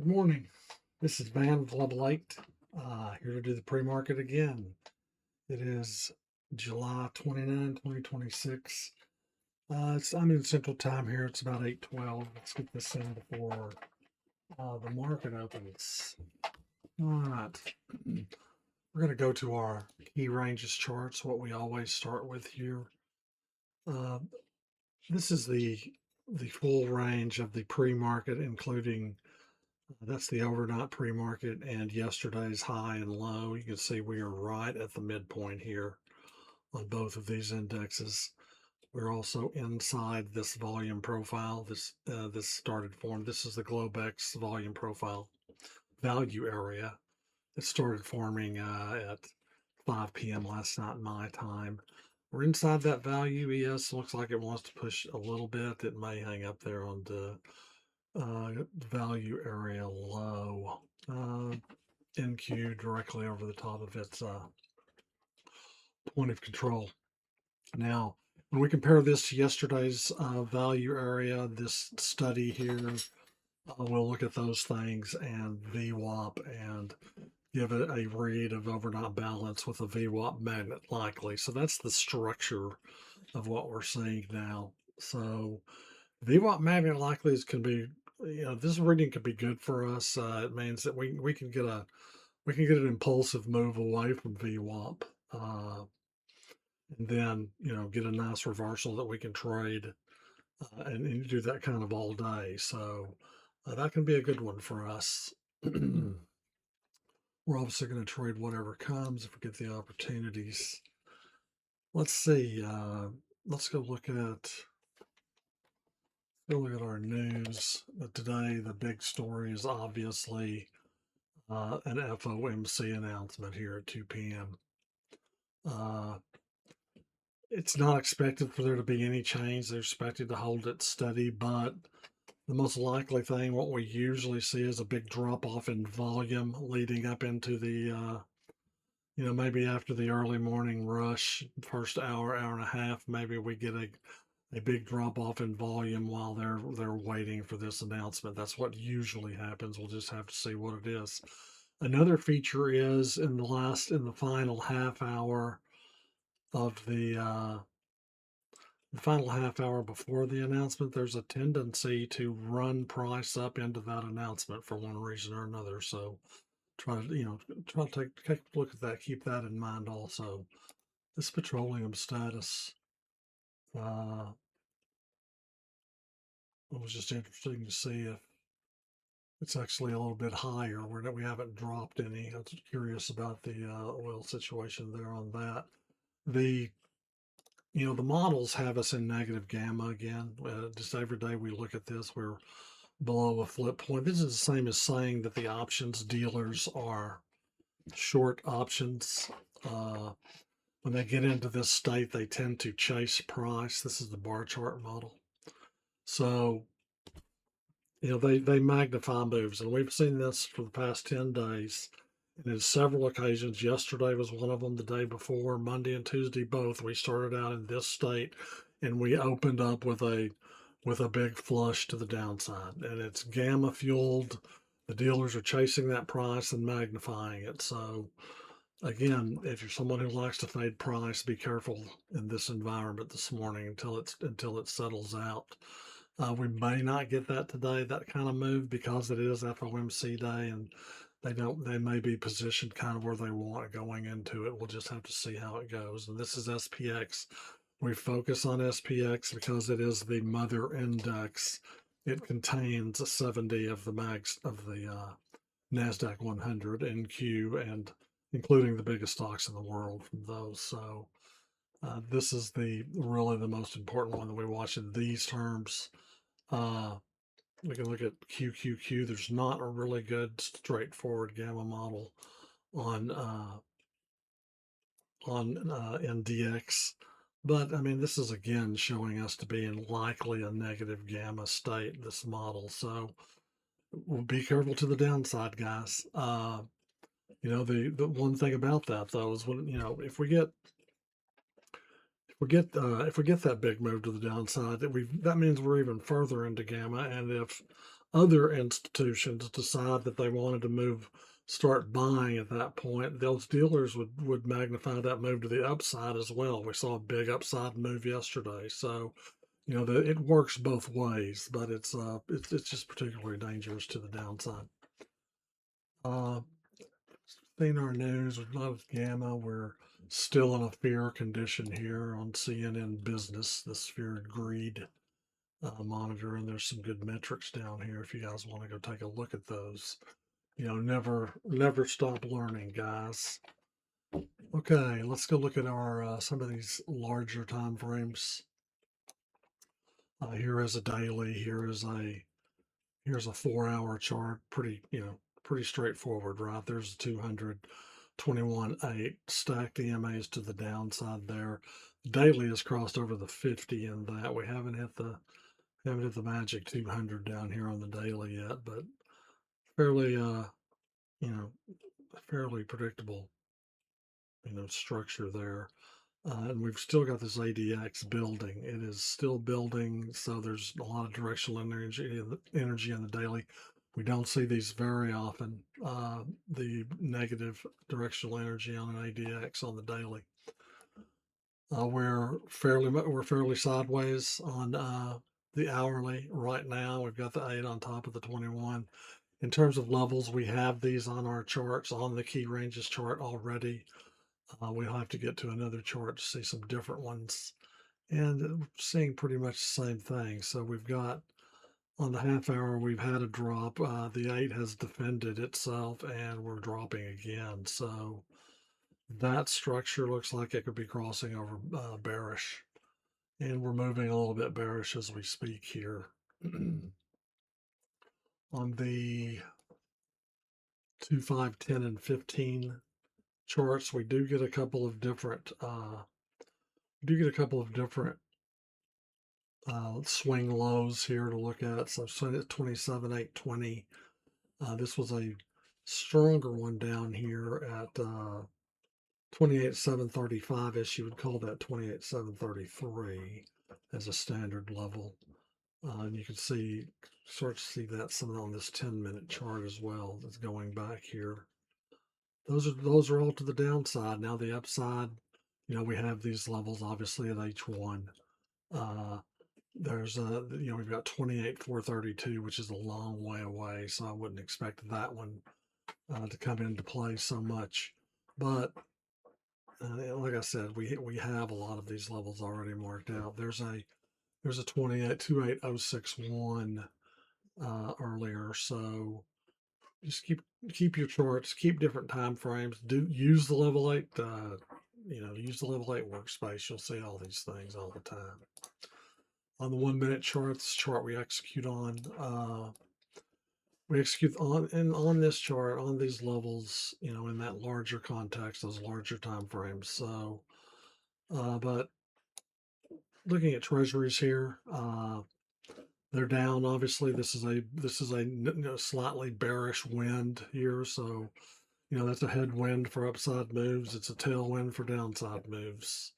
Good morning. This is Van with Level 8, here to do the pre-market again. It is July 29, 2026. I'm in Central Time here. It's about 8:12. Let's get this in before the market opens. All right. We're going to go to our key ranges charts, what we always start with here. This is the full range of the pre-market, including that's the overnight pre-market and yesterday's high and low. You can see we are right at the midpoint here on both of these indexes. We're also inside this volume profile, this started form. This is the Globex volume profile value area. It started forming at 5 p.m. last night my time. We're inside that value. ES looks like it wants to push a little bit. It may hang up there on the value area low. NQ directly over the top of its point of control. Now, when we compare this to yesterday's value area, this study here, we'll look at those things and VWAP and give it a read of overnight balance with a VWAP magnet likely. So that's the structure of what we're seeing now. So VWAP magnet likelies can be, this reading could be good for us. It means that we can get an impulsive move away from VWAP, and then get a nice reversal that we can trade, and do that kind of all day. So that can be a good one for us. We're obviously going to trade whatever comes if we get the opportunities. Let's see. Let's go look at our news. Today, the big story is obviously an FOMC announcement here at 2 p.m. It's not expected for there to be any change. They're expected to hold it steady, but the most likely thing, what we usually see, is a big drop off in volume leading up into the, maybe after the early morning rush, first hour, hour and a half, maybe we get a big drop off in volume while they're waiting for this announcement. That's what usually happens. We'll just have to see what it is. Another feature is in the final half hour of the final half hour before the announcement, there's a tendency to run price up into that announcement for one reason or another. So try to take a look at that. Keep that in mind also. This petroleum status, it was just interesting to see if it's actually a little bit higher. We haven't dropped any. I was curious about the oil situation there on that. The models have us in negative gamma again. Just every day we look at this, we're below a flip point. This is the same as saying that the options dealers are short options. When they get into this state, they tend to chase price. This is the bar chart model. So, they magnify moves, and we've seen this for the past 10 days. And in several occasions, yesterday was one of them, the day before, Monday and Tuesday both, we started out in this state and we opened up with a big flush to the downside. And it's gamma fueled. The dealers are chasing that price and magnifying it. So again, if you're someone who likes to fade price, be careful in this environment this morning until it settles out. We may not get that today, that kind of move, because it is FOMC day and they may be positioned kind of where they want going into it. We'll just have to see how it goes. And this is SPX. We focus on SPX because it is the mother index. It contains 70 of the NASDAQ 100 NQ, and including the biggest stocks in the world from those. So this is really the most important one that we watch in these terms. We can look at QQQ. There's not a really good straightforward gamma model on NDX, but I mean, this is again showing us to be in likely a negative gamma state, this model. So we'll be careful to the downside, guys. The one thing about that though is when if we get that big move to the downside, that means we're even further into gamma. And if other institutions decide that they wanted to start buying at that point, those dealers would magnify that move to the upside as well. We saw a big upside move yesterday, so it works both ways, but it's just particularly dangerous to the downside. Uh, Seen our news with not of gamma. We're still in a fear condition here on CNN Business, this fear and greed monitor, and there's some good metrics down here if you guys want to go take a look at those. Never stop learning, guys. Okay, let's go look at our some of these larger time frames. Here is a daily. Here's a 4 hour chart. Pretty straightforward, right? There's a 200, 21.8. Stacked EMAs to the downside there. Daily has crossed over the 50 in that. We haven't hit the magic 200 down here on the daily yet, but fairly you know fairly predictable structure there. And we've still got this ADX building. It is still building, so there's a lot of directional energy in the daily. We don't see these very often. The negative directional energy on an ADX on the daily. We're fairly sideways on the hourly right now. We've got the 8 on top of the 21. In terms of levels, we have these on our charts on the key ranges chart already. We'll have to get to another chart to see some different ones, and seeing pretty much the same thing. So we've got on the half hour, we've had a drop. The 8 has defended itself, and we're dropping again. So that structure looks like it could be crossing over bearish, and we're moving a little bit bearish as we speak here. On the 2, 5, 10, and 15 charts, we do get a couple of different swing lows here to look at. So 27, 8, 20. This was a stronger one down here at 28, 735 ish. You would call that 28, 733 as a standard level. And you can start to see that some on this 10-minute chart as well. That's going back here. Those are all to the downside. Now the upside, we have these levels obviously at H1. There's we've got 28, 432, which is a long way away, so I wouldn't expect that one to come into play so much. But like I said, we have a lot of these levels already marked out. There's a 28, 28061 earlier, so just keep your charts, keep different time frames. Use the level 8 use the level 8 workspace. You'll see all these things all the time. On the 1 minute chart, this chart we execute on, on this chart on these levels, in that larger context, those larger time frames. So, but looking at treasuries here, they're down. Obviously, this is a slightly bearish wind here, so that's a headwind for upside moves. It's a tailwind for downside moves.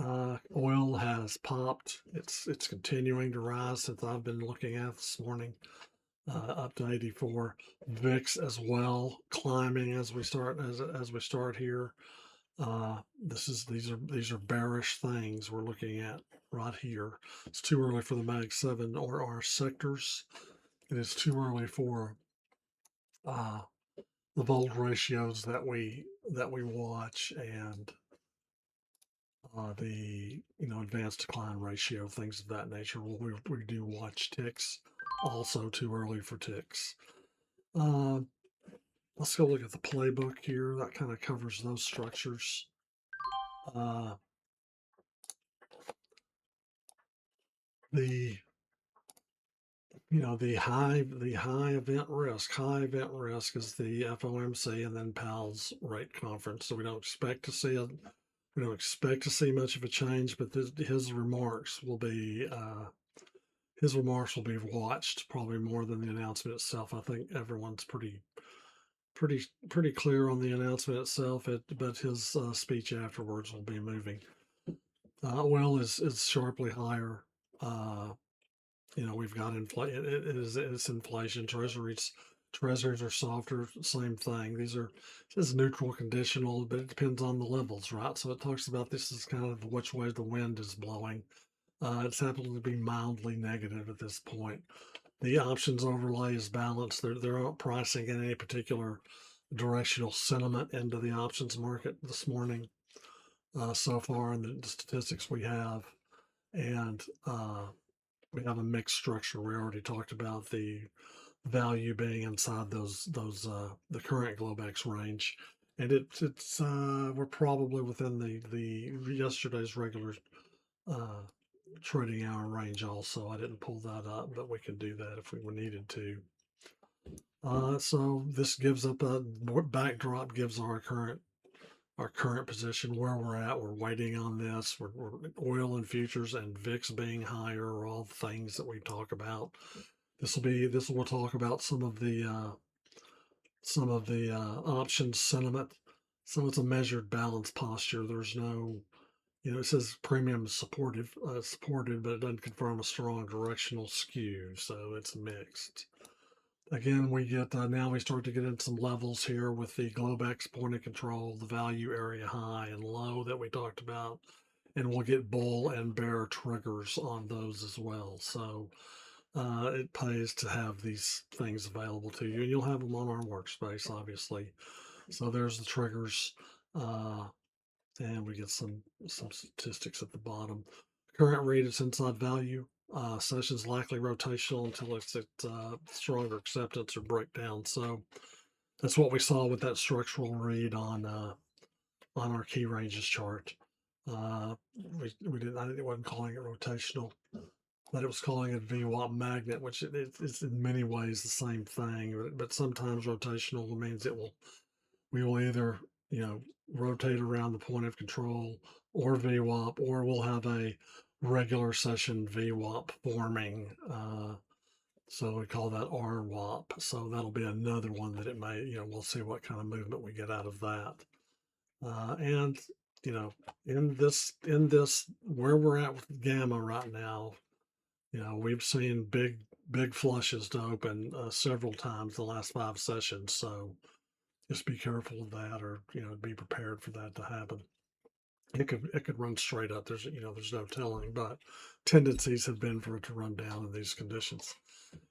Oil has popped. It's continuing to rise since I've been looking at this morning, up to 84. VIX as well, climbing as we start here. These are bearish things we're looking at right here. It's too early for the Mag 7 or our sectors. It is too early for the volt ratios that we watch, and the advanced decline ratio, things of that nature. We do watch ticks. Also too early for ticks. Let's go look at the playbook here. That kind of covers those structures. The the high event risk is the FOMC and then Powell's rate conference. So we don't expect to see much of a change, but his remarks will be watched probably more than the announcement itself. I think everyone's pretty clear on the announcement itself, but his speech afterwards will be moving. Oil is sharply higher. we've got inflation. It's inflation. Treasuries are softer. Same thing. These are It's neutral conditional, but it depends on the levels, right? So it talks about this is kind of which way the wind is blowing. It's happening to be mildly negative at this point. The options overlay is balanced. They're not pricing in any particular directional sentiment into the options market this morning so far in the statistics we have. And we have a mixed structure. We already talked about the value being inside those the current Globex range, and it's we're probably within the yesterday's regular uh, trading hour range. Also, I didn't pull that up, but we could do that if we were needed to. So this gives up a backdrop, gives our current position where we're at. We're waiting on this. We're oil and futures and VIX being higher are all things that we talk about. We'll talk about some of the options sentiment. So it's a measured balanced posture. There's no, it says premium is supported, but it doesn't confirm a strong directional skew. So it's mixed. Again, we get now we start to get into some levels here with the Globex point of control, the value area high and low that we talked about, and we'll get bull and bear triggers on those as well. So it pays to have these things available to you, and you'll have them on our workspace, obviously. So there's the triggers, uh, and we get some statistics at the bottom. Current read is inside value. Sessions likely rotational until it's at stronger acceptance or breakdown. So that's what we saw with that structural read on our key ranges chart. We didn't. It wasn't calling it rotational, but it was calling it VWAP magnet, which it's in many ways the same thing. But sometimes rotational means we will either rotate around the point of control or VWAP, or we'll have a regular session VWAP forming. So we call that RWAP. So that'll be another one that it may, we'll see what kind of movement we get out of that. And in this where we're at with gamma right now, we've seen big flushes to open several times the last 5 sessions. So just be careful of that, or be prepared for that to happen. It could run straight up. There's no telling, but tendencies have been for it to run down in these conditions.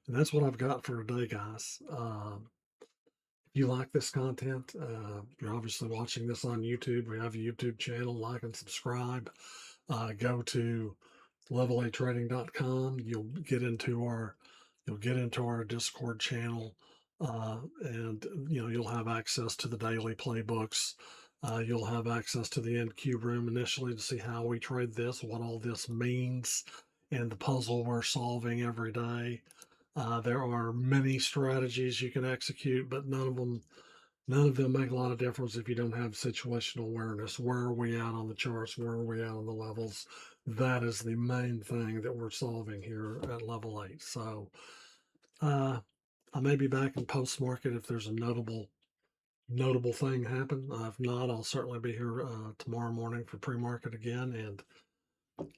And that's what I've got for today, guys. If you like this content, you're obviously watching this on YouTube. We have a YouTube channel. Like and subscribe. Go to level8trading.com. You'll get into our Discord channel, and you'll have access to the daily playbooks. You'll have access to the NQ room initially to see how we trade this, what all this means, and the puzzle we're solving every day. There are many strategies you can execute, but none of them make a lot of difference if you don't have situational awareness. Where are we at on the charts? Where are we at on the levels? That is the main thing that we're solving here at Level 8. So I may be back in post market if there's a notable thing happen. If not, I'll certainly be here tomorrow morning for pre market again, and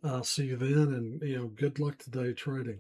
I'll see you then. And good luck today trading.